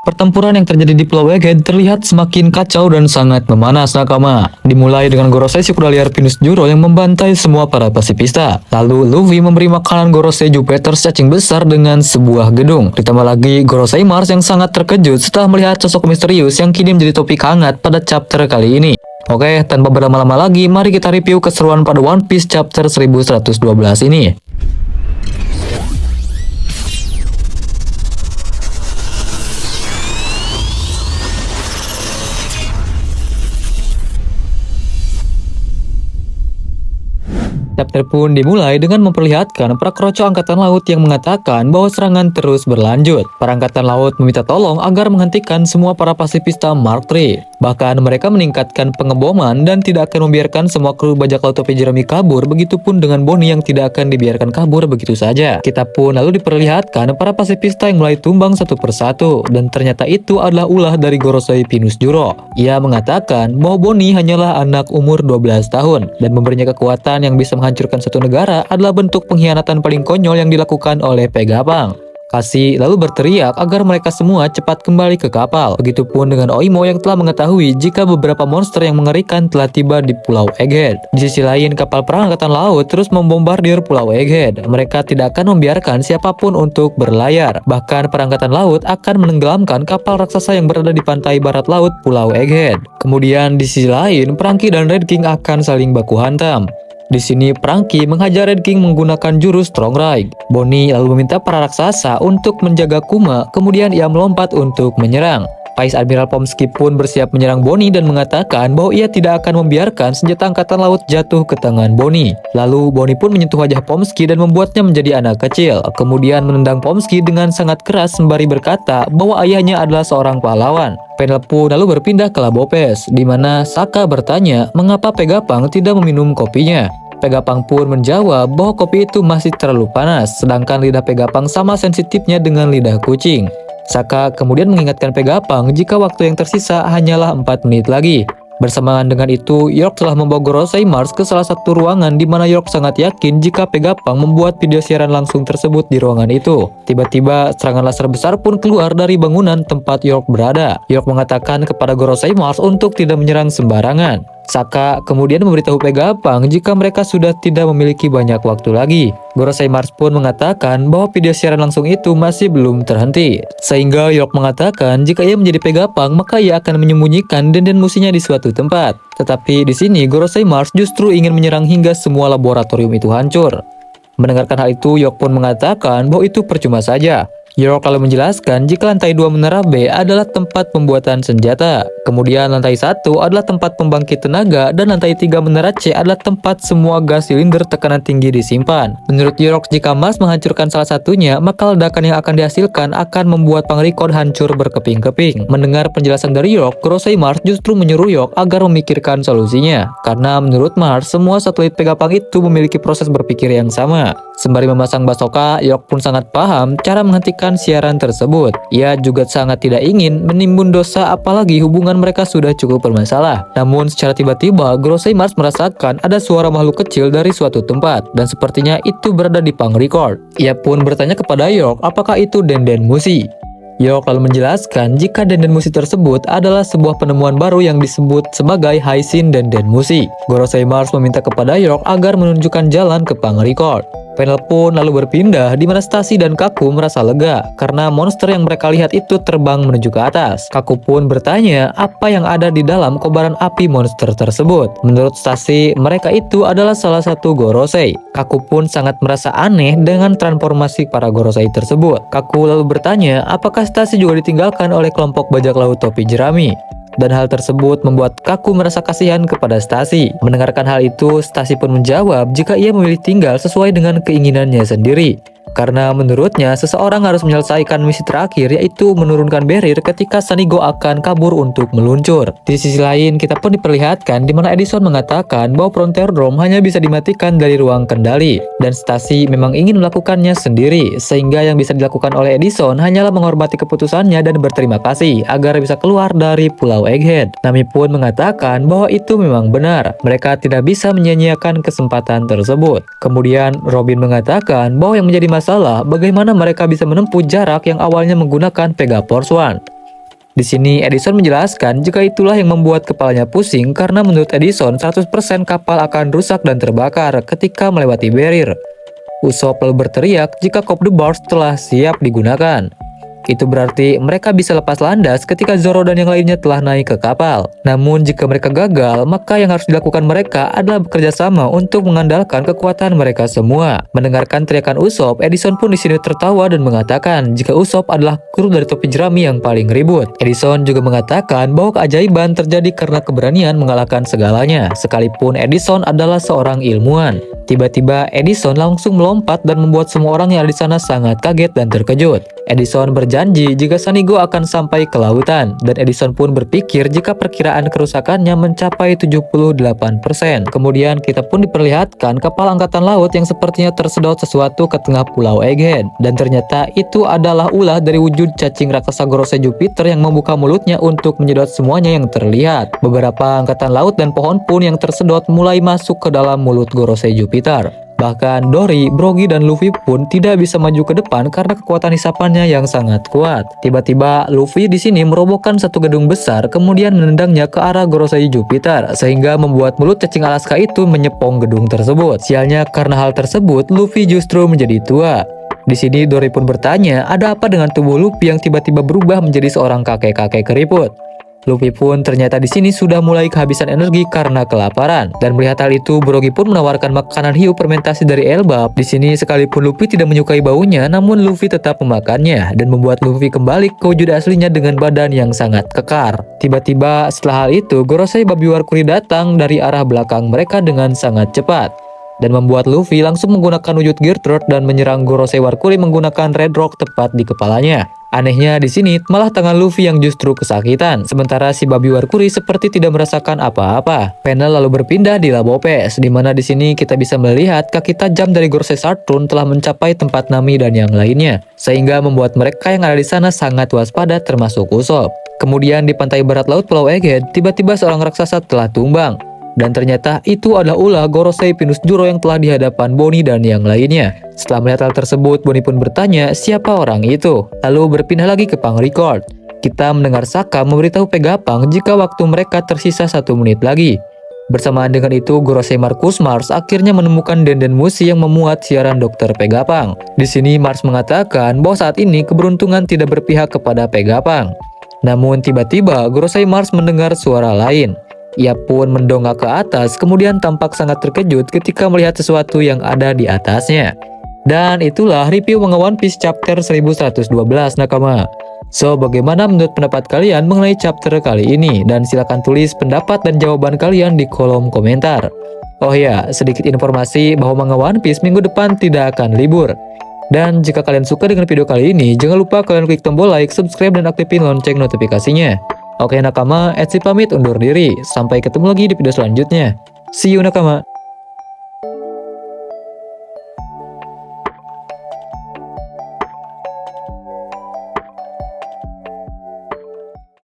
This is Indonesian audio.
Pertempuran yang terjadi di Pulau Egghead terlihat semakin kacau dan sangat memanas nakama. Dimulai dengan Gorosei si kuda liar Pinus Juro yang membantai semua para pasifista. Lalu Luffy memberi makanan Gorosei Jupiter cacing besar dengan sebuah gedung. Ditambah lagi Gorosei Mars yang sangat terkejut setelah melihat sosok misterius yang kini menjadi topik hangat pada chapter kali ini. Oke, tanpa berlama-lama lagi, mari kita review keseruan pada One Piece chapter 1112 ini. Chapter pun dimulai dengan memperlihatkan para kroco angkatan laut yang mengatakan bahwa serangan terus berlanjut. Para angkatan laut meminta tolong agar menghentikan semua para pasifista Mark III. Bahkan mereka meningkatkan pengeboman dan tidak akan membiarkan semua kru bajak laut topi jerami kabur, begitupun dengan Bonnie yang tidak akan dibiarkan kabur begitu saja. Kita pun lalu diperlihatkan para pasifista yang mulai tumbang satu persatu, dan ternyata itu adalah ulah dari Gorosei Pinus Juro. Ia mengatakan bahwa Bonnie hanyalah anak umur 12 tahun dan memberinya kekuatan yang bisa menghancurkan satu negara adalah bentuk pengkhianatan paling konyol yang dilakukan oleh Vegapunk. Cassie lalu berteriak agar mereka semua cepat kembali ke kapal. Begitupun dengan Oimo yang telah mengetahui jika beberapa monster yang mengerikan telah tiba di Pulau Egghead. Di sisi lain, kapal perang angkatan laut terus membombardir Pulau Egghead. Mereka tidak akan membiarkan siapapun untuk berlayar. Bahkan para angkatan laut akan menenggelamkan kapal raksasa yang berada di pantai barat laut Pulau Egghead. Kemudian di sisi lain, Franky dan Red King akan saling baku hantam. Di sini Franky menghajar Red King menggunakan jurus Strong Ride. Bonnie lalu meminta para raksasa untuk menjaga Kuma, kemudian ia melompat untuk menyerang. Vice Admiral Pomsky pun bersiap menyerang Bonnie dan mengatakan bahwa ia tidak akan membiarkan senjata angkatan laut jatuh ke tangan Bonnie. Lalu Bonnie pun menyentuh wajah Pomsky dan membuatnya menjadi anak kecil. Kemudian menendang Pomsky dengan sangat keras sembari berkata bahwa ayahnya adalah seorang pahlawan. Panel pun lalu berpindah ke Labopes, di mana Saka bertanya mengapa Vegapunk tidak meminum kopinya. Vegapunk pun menjawab bahwa kopi itu masih terlalu panas, sedangkan lidah Vegapunk sama sensitifnya dengan lidah kucing. Saka kemudian mengingatkan Vegapunk jika waktu yang tersisa hanyalah 4 menit lagi. Bersamaan dengan itu, York telah membawa Gorosei Mars ke salah satu ruangan di mana York sangat yakin jika Vegapunk membuat video siaran langsung tersebut di ruangan itu. Tiba-tiba, serangan laser besar pun keluar dari bangunan tempat York berada. York mengatakan kepada Gorosei Mars untuk tidak menyerang sembarangan. Saka kemudian memberitahu Vegapunk jika mereka sudah tidak memiliki banyak waktu lagi. Gorosei Mars pun mengatakan bahwa video siaran langsung itu masih belum terhenti. Sehingga York mengatakan jika ia menjadi Vegapunk maka ia akan menyembunyikan denden musinya di suatu tempat. Tetapi di sini Gorosei Mars justru ingin menyerang hingga semua laboratorium itu hancur. Mendengarkan hal itu, York pun mengatakan bahwa itu percuma saja. York lalu menjelaskan jika lantai 2 menara B adalah tempat pembuatan senjata. Kemudian lantai 1 adalah tempat pembangkit tenaga dan lantai 3 menara C adalah tempat semua gas silinder tekanan tinggi disimpan. Menurut York, jika Mars menghancurkan salah satunya, maka ledakan yang akan dihasilkan akan membuat Pangrikon hancur berkeping-keping. Mendengar penjelasan dari York, Gorosei Mars justru menyuruh York agar memikirkan solusinya. Karena menurut Mars, semua satelit Vegapunk itu memiliki proses berpikir yang sama. Sembari memasang basoka, York pun sangat paham cara menghentikan siaran tersebut. Ia juga sangat tidak ingin menimbun dosa apalagi hubungan mereka sudah cukup bermasalah. Namun secara tiba-tiba Gorosei Mars merasakan ada suara makhluk kecil dari suatu tempat dan sepertinya itu berada di Pangrikon. Ia pun bertanya kepada York apakah itu Denden Mushi. York lalu menjelaskan jika Denden Mushi tersebut adalah sebuah penemuan baru yang disebut sebagai Haishin Denden Mushi. Gorosei Mars meminta kepada York agar menunjukkan jalan ke Pangrikon. Panel pun lalu berpindah di mana Stacy dan Kaku merasa lega karena monster yang mereka lihat itu terbang menuju ke atas. Kaku pun bertanya apa yang ada di dalam kobaran api monster tersebut. Menurut Stacy, mereka itu adalah salah satu Gorosei. Kaku pun sangat merasa aneh dengan transformasi para Gorosei tersebut. Kaku lalu bertanya apakah Stacy juga ditinggalkan oleh kelompok bajak laut topi jerami. Dan hal tersebut membuat Kaku merasa kasihan kepada Stacy. Mendengarkan hal itu, Stacy pun menjawab jika ia memilih tinggal sesuai dengan keinginannya sendiri. Karena menurutnya seseorang harus menyelesaikan misi terakhir, yaitu menurunkan barrier ketika Sanigo akan kabur untuk meluncur. Di sisi lain, kita pun diperlihatkan di mana Edison mengatakan bahwa Frontier Dome hanya bisa dimatikan dari ruang kendali, dan Stacy memang ingin melakukannya sendiri, sehingga yang bisa dilakukan oleh Edison hanyalah menghormati keputusannya dan berterima kasih agar bisa keluar dari Pulau Egghead. Nami pun mengatakan bahwa itu memang benar, mereka tidak bisa menyia-nyiakan kesempatan tersebut. Kemudian Robin mengatakan bahwa yang menjadi masalah bagaimana mereka bisa menempuh jarak yang awalnya menggunakan Vega Force One. Di sini Edison menjelaskan jika itulah yang membuat kepalanya pusing karena menurut Edison 100% kapal akan rusak dan terbakar ketika melewati barrier. Usopp lalu berteriak jika Cop the Bars telah siap digunakan. Itu berarti mereka bisa lepas landas ketika Zoro dan yang lainnya telah naik ke kapal. Namun jika mereka gagal, maka yang harus dilakukan mereka adalah bekerja sama untuk mengandalkan kekuatan mereka semua. Mendengarkan teriakan Usopp, Edison pun di sini tertawa dan mengatakan jika Usopp adalah kru dari topi jerami yang paling ribut. Edison juga mengatakan bahwa keajaiban terjadi karena keberanian mengalahkan segalanya, sekalipun Edison adalah seorang ilmuwan. Tiba-tiba Edison langsung melompat dan membuat semua orang yang ada di sana sangat kaget dan terkejut. Edison berjanji jika Sanigo akan sampai ke lautan, dan Edison pun berpikir jika perkiraan kerusakannya mencapai 78%. Kemudian kita pun diperlihatkan kapal angkatan laut yang sepertinya tersedot sesuatu ke tengah pulau Egghead, dan ternyata itu adalah ulah dari wujud cacing raksasa Gorosei Jupiter yang membuka mulutnya untuk menyedot semuanya yang terlihat. Beberapa angkatan laut dan pohon pun yang tersedot mulai masuk ke dalam mulut Gorosei Jupiter. Bahkan Dory, Brogy, dan Luffy pun tidak bisa maju ke depan karena kekuatan hisapannya yang sangat kuat. Tiba-tiba Luffy di sini merobohkan satu gedung besar kemudian menendangnya ke arah Gorosei Jupiter sehingga membuat mulut cacing Alaska itu menyepong gedung tersebut. Sialnya karena hal tersebut Luffy justru menjadi tua. Di sini Dory pun bertanya ada apa dengan tubuh Luffy yang tiba-tiba berubah menjadi seorang kakek-kakek keriput. Luffy pun ternyata di sini sudah mulai kehabisan energi karena kelaparan. Dan melihat hal itu, Brogy pun menawarkan makanan hiu fermentasi dari Elbap. Di sini sekalipun Luffy tidak menyukai baunya, namun Luffy tetap memakannya dan membuat Luffy kembali ke wujud aslinya dengan badan yang sangat kekar. Tiba-tiba setelah hal itu, Gorosei Babi Warkuri datang dari arah belakang mereka dengan sangat cepat dan membuat Luffy langsung menggunakan wujud Gearthroat dan menyerang Gorosei Warkuri menggunakan Red Rock tepat di kepalanya. Anehnya di sini malah tangan Luffy yang justru kesakitan, sementara si Babi Warkuri seperti tidak merasakan apa-apa. Panel lalu berpindah di Labo Pes, di mana di sini kita bisa melihat kaki tajam dari Gorosei Saturn telah mencapai tempat Nami dan yang lainnya, sehingga membuat mereka yang ada di sana sangat waspada termasuk Usopp. Kemudian di pantai barat laut Pulau Egghead, tiba-tiba seorang raksasa telah tumbang. Dan ternyata itu adalah ulah Gorosei Pinus Juro yang telah di hadapan Bonnie dan yang lainnya. Setelah melihat hal tersebut, Bonnie pun bertanya siapa orang itu. Lalu berpindah lagi ke Pang Record. Kita mendengar Saka memberitahu Vegapunk jika waktu mereka tersisa 1 menit lagi. Bersamaan dengan itu, Gorosei Marcus Mars akhirnya menemukan Denden Mushi yang memuat siaran Dr. Vegapunk. Di sini Mars mengatakan bahwa saat ini keberuntungan tidak berpihak kepada Vegapunk. Namun tiba-tiba Gorosei Mars mendengar suara lain. Ia pun mendongak ke atas, kemudian tampak sangat terkejut ketika melihat sesuatu yang ada di atasnya. Dan itulah review manga One Piece chapter 1112 nakama. So, bagaimana menurut pendapat kalian mengenai chapter kali ini? Dan silakan tulis pendapat dan jawaban kalian di kolom komentar. Oh ya, sedikit informasi bahwa manga One Piece minggu depan tidak akan libur. Dan jika kalian suka dengan video kali ini, jangan lupa kalian klik tombol like, subscribe, dan aktifin lonceng notifikasinya. Oke nakama, Etsy pamit undur diri. Sampai ketemu lagi di video selanjutnya. See you nakama.